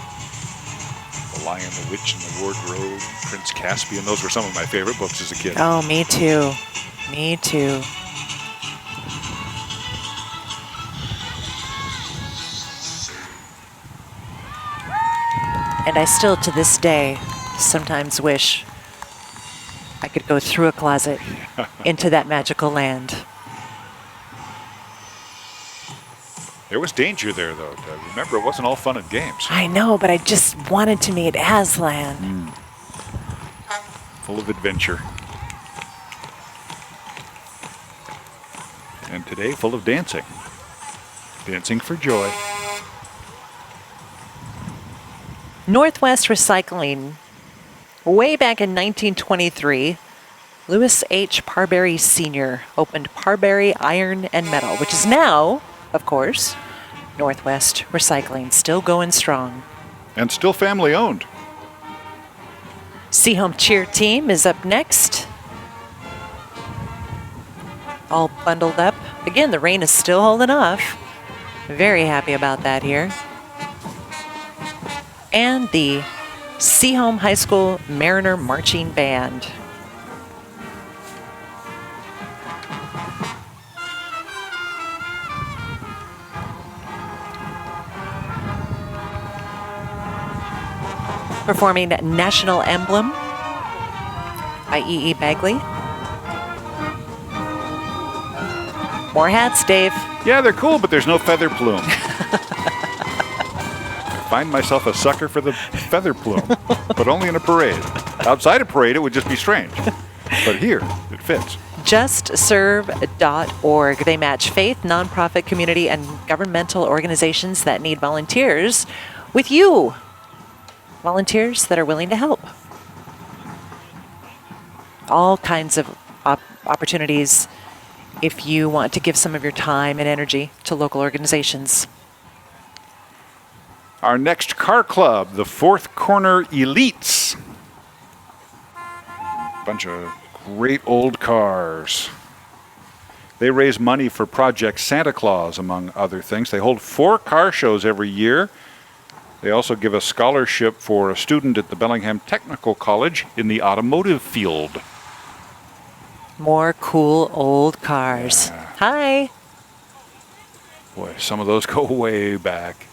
The Lion, the Witch, and the Wardrobe, Prince Caspian. Those were some of my favorite books as a kid. Oh, me too. Me too. And I still, to this day, sometimes wish I could go through a closet into that magical land. There was danger there, though. Remember, it wasn't all fun and games. I know, but I just wanted to meet Aslan. Full of adventure. And today, full of dancing. Dancing for joy. Northwest Recycling. Way back in 1923, Louis H. Parberry Sr. opened Parberry Iron and Metal, which is now, of course, Northwest Recycling, still going strong. And still family owned. Seahome Cheer Team is up next. All bundled up. Again, the rain is still holding off. Very happy about that here. And the Seahome High School Mariner Marching Band. Performing National Emblem by E.E. Bagley. More hats, Dave. Yeah, they're cool, but there's no feather plume. I find myself a sucker for the feather plume, but only in a parade. Outside a parade, it would just be strange. But here, it fits. JustServe.org. They match faith, nonprofit, community, and governmental organizations that need volunteers with you. Volunteers that are willing to help. All kinds of opportunities if you want to give some of your time and energy to local organizations. Our next car club, the Fourth Corner Elites. Bunch of great old cars. They raise money for Project Santa Claus, among other things. They hold 4 car shows every year. They also give a scholarship for a student at the Bellingham Technical College in the automotive field. More cool old cars. Yeah. Hi. Boy, some of those go way back.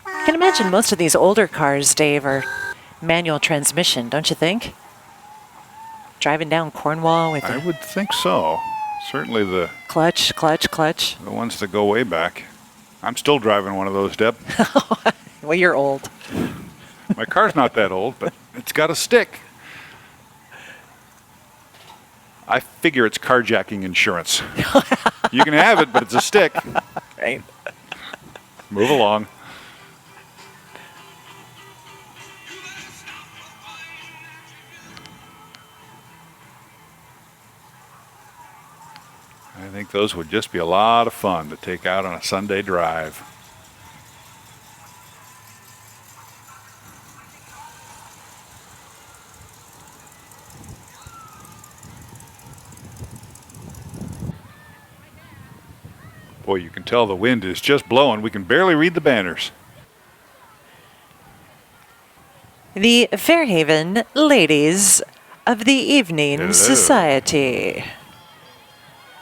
I can imagine most of these older cars, Dave, are manual transmission, don't you think? Driving down Cornwall with I would think so. Certainly the clutch. The ones that go way back. I'm still driving one of those, Deb. Well, you're old. My car's not that old, but it's got a stick. I figure it's carjacking insurance. You can have it, but it's a stick. Right. Move along. I think those would just be a lot of fun to take out on a Sunday drive. Boy, you can tell the wind is just blowing. We can barely read the banners. The Fairhaven Ladies of the Evening Hello. Society.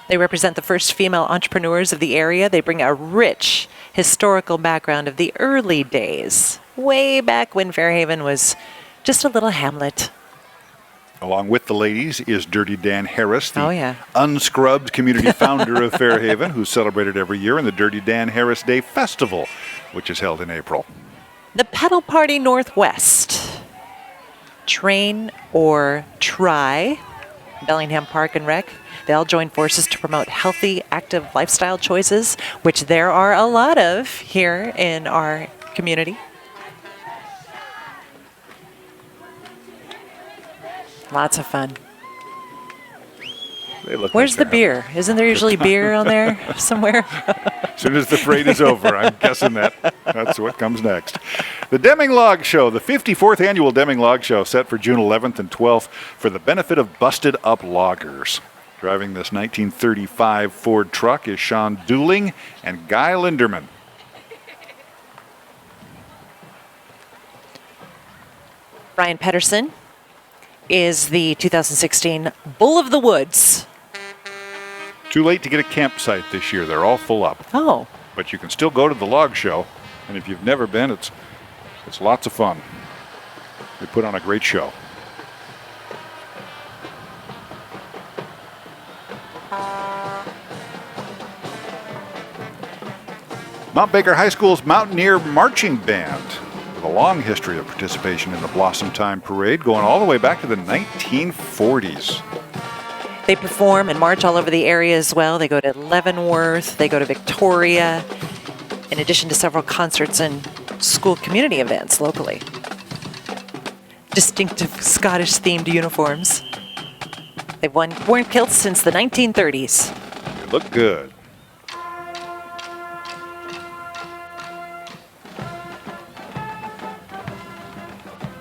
They represent the first female entrepreneurs of the area. They bring a rich historical background of the early days, way back when Fairhaven was just a little hamlet. Along with the ladies is Dirty Dan Harris, the Oh, yeah. unscrubbed community founder of Fairhaven, who's celebrated every year in the Dirty Dan Harris Day Festival, which is held in April. The Pedal Party Northwest. Train or Try, Bellingham Park and Rec. They all join forces to promote healthy, active lifestyle choices, which there are a lot of here in our community. Lots of fun. They look Where's like the beer? Isn't there usually beer on there somewhere? As soon as the parade is over, I'm guessing that's what comes next. The Deming Log Show, the 54th annual Deming Log Show, set for June 11th and 12th for the benefit of busted up loggers. Driving this 1935 Ford truck is Sean Dooling and Guy Linderman. Brian Pedersen is the 2016 Bull of the Woods. Too late to get a campsite this year. They're all full up. Oh. But you can still go to the log show, and if you've never been, it's lots of fun. They put on a great show. Mount Baker High School's Mountaineer Marching Band, with a long history of participation in the Blossomtime Parade, going all the way back to the 1940s. They perform and march all over the area as well. They go to Leavenworth, they go to Victoria, in addition to several concerts and school community events locally. Distinctive Scottish-themed uniforms. They've worn kilts since the 1930s. They look good.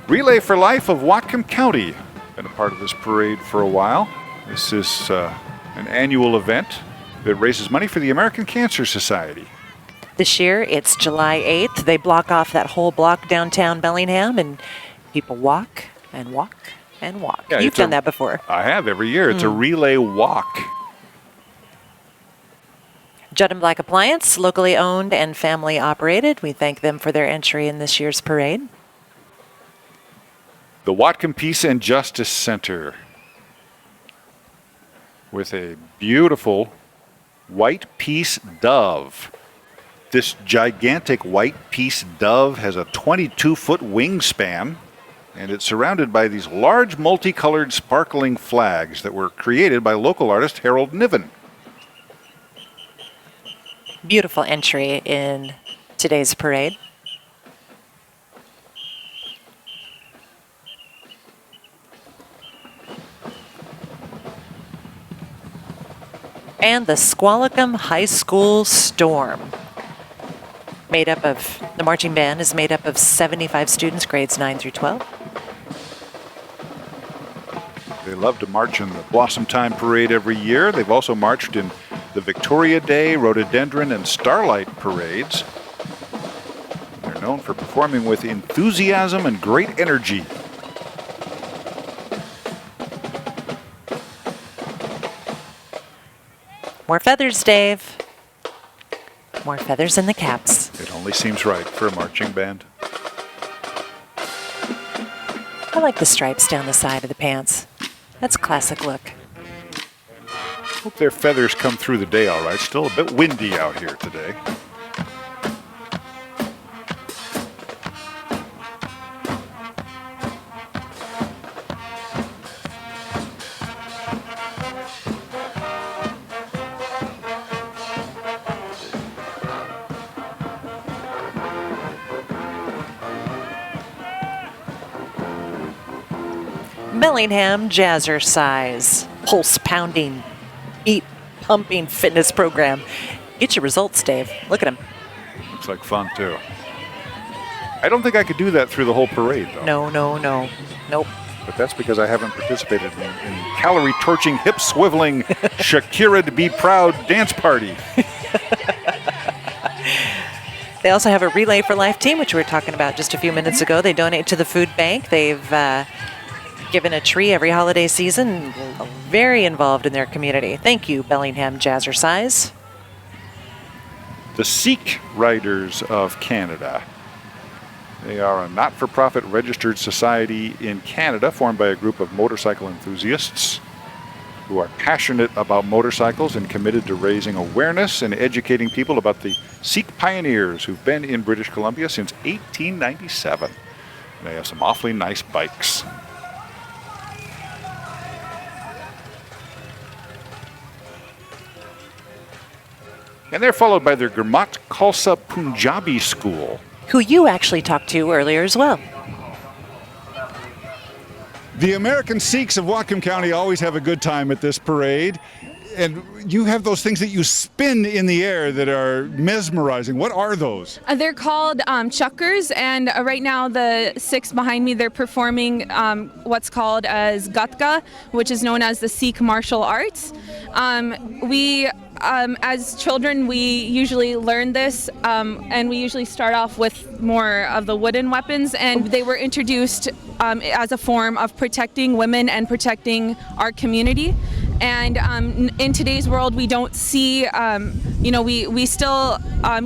Relay for Life of Whatcom County. Been a part of this parade for a while. This is an annual event that raises money for the American Cancer Society. This year, it's July 8th. They block off that whole block downtown Bellingham, and people walk and walk and walk. Yeah, You've done that before. I have every year. It's a relay walk. Judd and Black Appliance, locally owned and family operated. We thank them for their entry in this year's parade. The Whatcom Peace and Justice Center, with a beautiful white peace dove. This gigantic white peace dove has a 22-foot wingspan, and it's surrounded by these large multicolored sparkling flags that were created by local artist Harold Niven. Beautiful entry in today's parade. And the Squalicum High School Storm. The marching band is made up of 75 students, grades 9 through 12. They love to march in the Blossomtime Parade every year. They've also marched in the Victoria Day, Rhododendron, and Starlight parades. They're known for performing with enthusiasm and great energy. More feathers, Dave. More feathers in the caps. It only seems right for a marching band. I like the stripes down the side of the pants. That's a classic look. Hope their feathers come through the day all right. Still a bit windy out here today. Bellingham Jazzercise, pulse-pounding, beat-pumping fitness program. Get your results, Dave. Look at him. Looks like fun, too. I don't think I could do that through the whole parade, though. No. Nope. But that's because I haven't participated in calorie-torching, hip-swiveling, Shakira to be proud dance party. They also have a Relay for Life team, which we were talking about just a few minutes ago. They donate to the food bank. They've given a tree every holiday season, very involved in their community. Thank you, Bellingham Jazzercise. The Sikh Riders of Canada. They are a not-for-profit registered society in Canada formed by a group of motorcycle enthusiasts who are passionate about motorcycles and committed to raising awareness and educating people about the Sikh pioneers who've been in British Columbia since 1897. They have some awfully nice bikes. And they're followed by their Gurmat Khalsa Punjabi school, who you actually talked to earlier as well. The American Sikhs of Whatcom County always have a good time at this parade. And you have those things that you spin in the air that are mesmerizing. What are those? They're called chukkers, and right now the Sikhs behind me, they're performing what's called as gatka, which is known as the Sikh martial arts. As children, we usually learn this, and we usually start off with more of the wooden weapons, and they were introduced as a form of protecting women and protecting our community. And in today's world, we don't see, we still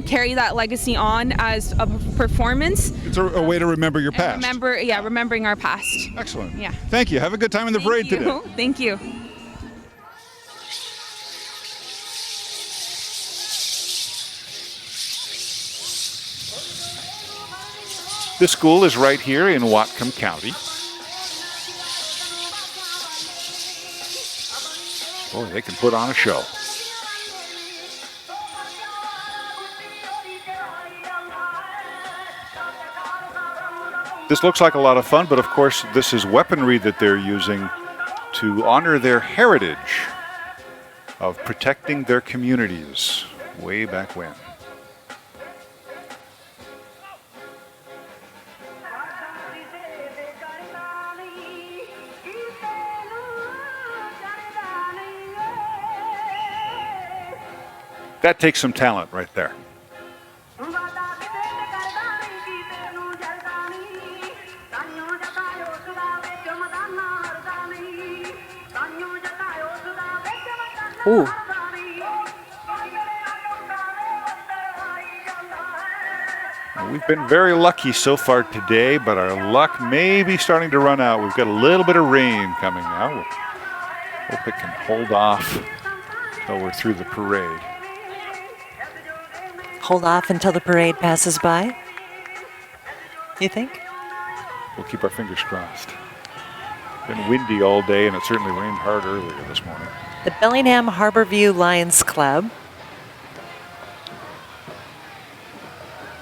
carry that legacy on as a performance. It's a way to remember your past. Remembering our past. Excellent. Yeah. Thank you. Have a good time in the parade today. Thank you. This school is right here in Whatcom County. Boy, they can put on a show. This looks like a lot of fun, but of course this is weaponry that they're using to honor their heritage of protecting their communities way back when. That takes some talent right there. Ooh. We've been very lucky so far today, but our luck may be starting to run out. We've got a little bit of rain coming now. We'll hope it can hold off until we're through the parade. Hold off until the parade passes by, you think? We'll keep our fingers crossed. Been windy all day, and it certainly rained hard earlier this morning. The Bellingham Harborview Lions Club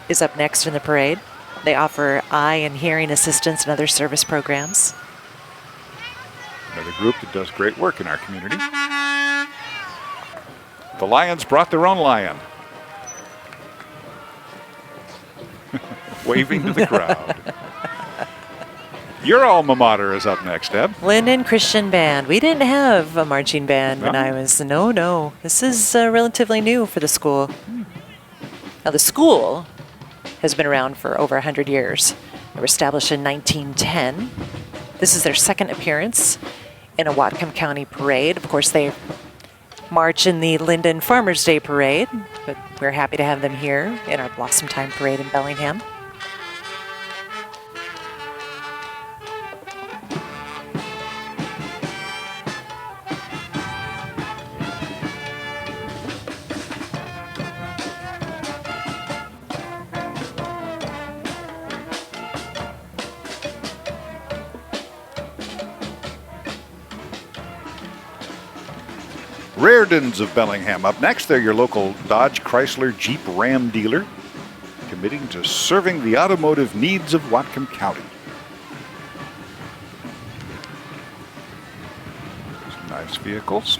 is up next in the parade. They offer eye and hearing assistance and other service programs. Another group that does great work in our community. The Lions brought their own lion. Waving to the crowd. Your alma mater is up next, Deb. Linden Christian Band. We didn't have a marching band when I was, no. This is relatively new for the school. Now the school has been around for over 100 years. They were established in 1910. This is their second appearance in a Whatcom County parade. Of course, they march in the Linden Farmers Day Parade, but we're happy to have them here in our Blossomtime Parade in Bellingham. Reardons of Bellingham up next. They're your local Dodge, Chrysler, Jeep, Ram dealer, committing to serving the automotive needs of Whatcom County. Some nice vehicles.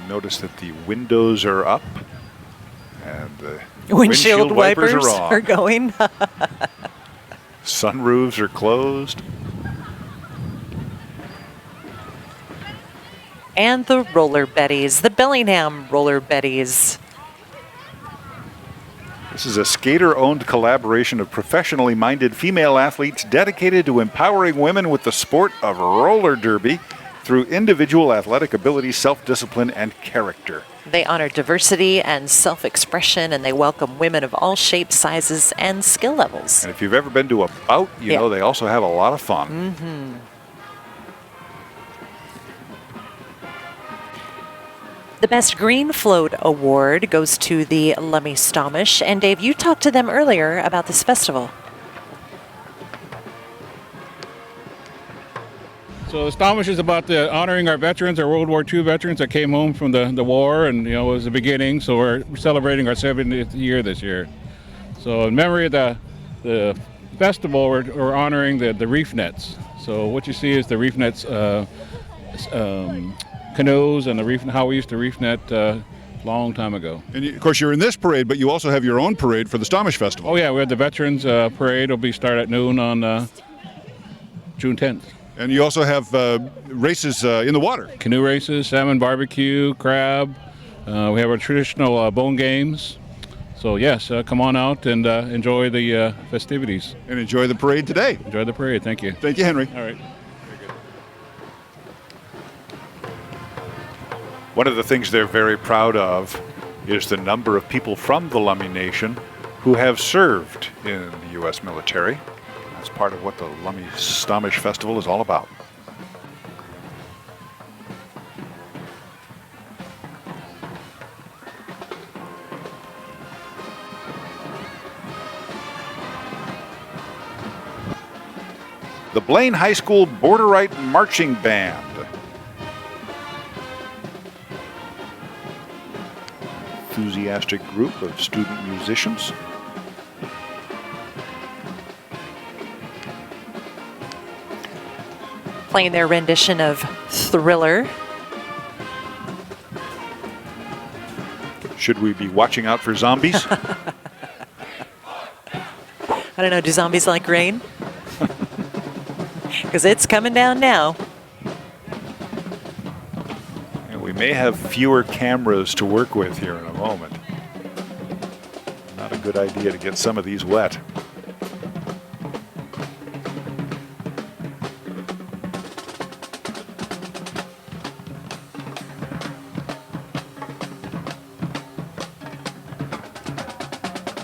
Notice that the windows are up and the windshield wipers are going. Sunroofs are closed. And the Roller Betties, the Bellingham Roller Betties. This is a skater-owned collaboration of professionally minded female athletes dedicated to empowering women with the sport of roller derby through individual athletic ability, self-discipline, and character. They honor diversity and self-expression, and they welcome women of all shapes, sizes, and skill levels. And if you've ever been to a bout, you know they also have a lot of fun. Mm-hmm. The Best Green Float Award goes to the Lummi-Stomach. And Dave, you talked to them earlier about this festival. So Stomach is about honoring our veterans, our World War II veterans that came home from the war, and it was the beginning. So we're celebrating our 70th year this year. So in memory of the festival, we're honoring the reef nets. So what you see is the reef nets canoes and how we used to reef net long time ago. And of course, you're in this parade, but you also have your own parade for the Stomach Festival. Oh yeah, we had the Veterans Parade. It'll be start at noon on June 10th. And you also have races in the water. Canoe races, salmon barbecue, crab. We have our traditional bone games. So yes, come on out and enjoy the festivities. And enjoy the parade today. Enjoy the parade. Thank you. Thank you, Henry. All right. One of the things they're very proud of is the number of people from the Lummi Nation who have served in the U.S. military. That's part of what the Lummi-Stomach Festival is all about. The Blaine High School Border Right Marching Band. Enthusiastic group of student musicians. Playing their rendition of Thriller. Should we be watching out for zombies? I don't know, do zombies like rain? Because it's coming down now. And we may have fewer cameras to work with here in a moment. Not a good idea to get some of these wet.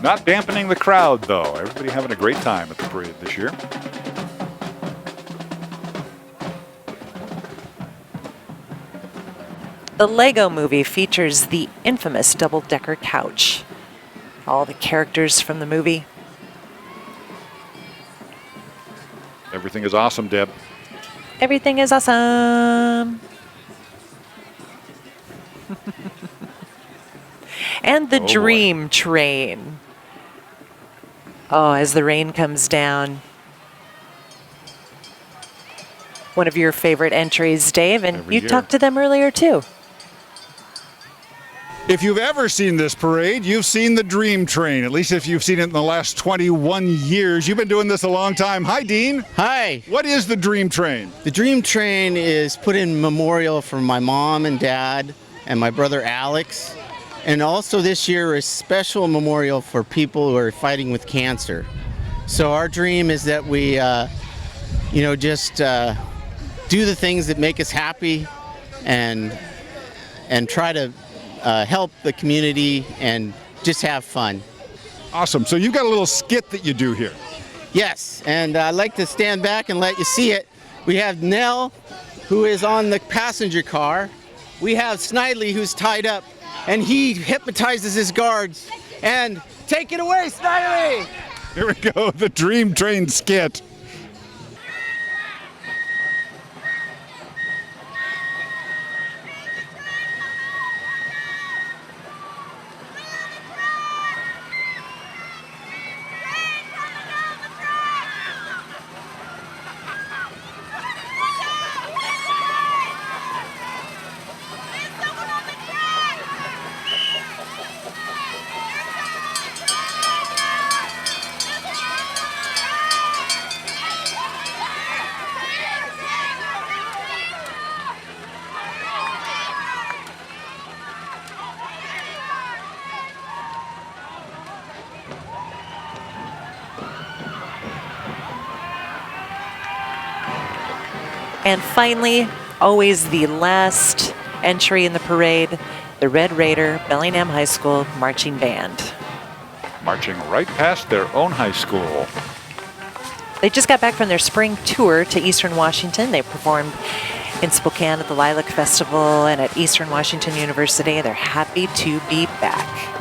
Not dampening the crowd, though. Everybody having a great time at the parade this year. The Lego Movie features the infamous double-decker couch. All the characters from the movie. Everything is awesome, Deb. Everything is awesome. And the Dream Train. Oh, as the rain comes down. One of your favorite entries, Dave, and you talked to them earlier too. If you've ever seen this parade, you've seen the Dream Train, at least if you've seen it in the last 21 years. You've been doing this a long time. Hi, Dean. Hi. What is the Dream Train? The Dream Train is put in memorial for my mom and dad and my brother Alex. And also this year a special memorial for people who are fighting with cancer. So our dream is that we, just do the things that make us happy and try to help the community and just have fun. Awesome. So you've got a little skit that you do here. Yes, and I'd like to stand back and let you see it. We have Nell, who is on the passenger car. We have Snidely, who's tied up, and he hypnotizes his guards. And take it away, Snidely! Here we go, the Dream Train skit. And finally, always the last entry in the parade, the Red Raider Bellingham High School Marching Band. Marching right past their own high school. They just got back from their spring tour to Eastern Washington. They performed in Spokane at the Lilac Festival and at Eastern Washington University. They're happy to be back.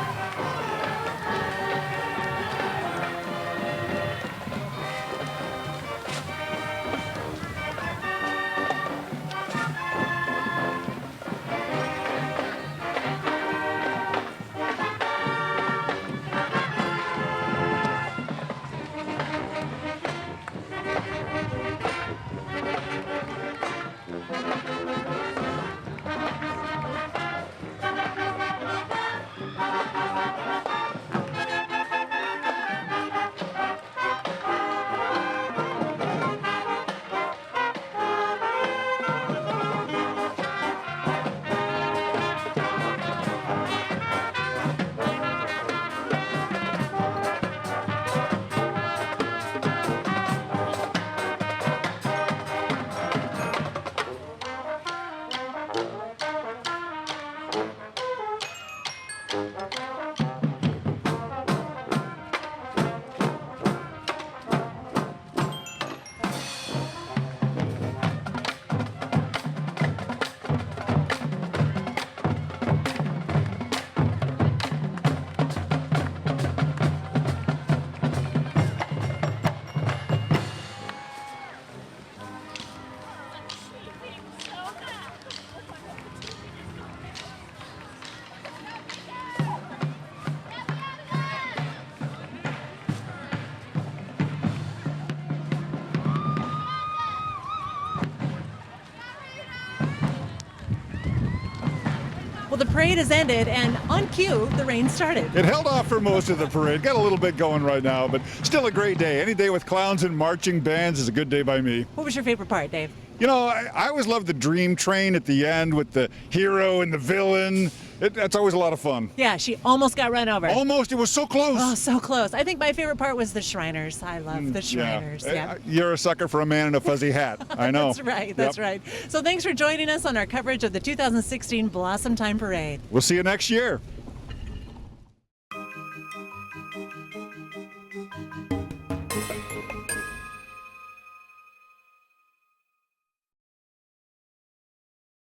Well, the parade has ended, and on cue, the rain started. It held off for most of the parade. Got a little bit going right now, but still a great day. Any day with clowns and marching bands is a good day by me. What was your favorite part, Dave? You know, I always love the dream train at the end with the hero and the villain. That's always a lot of fun. Yeah, she almost got run over. Almost. It was so close. Oh, so close. I think my favorite part was the Shriners. I love the Shriners. Yeah. You're a sucker for a man in a fuzzy hat. I know. That's right. That's right. So thanks for joining us on our coverage of the 2016 Blossomtime Parade. We'll see you next year.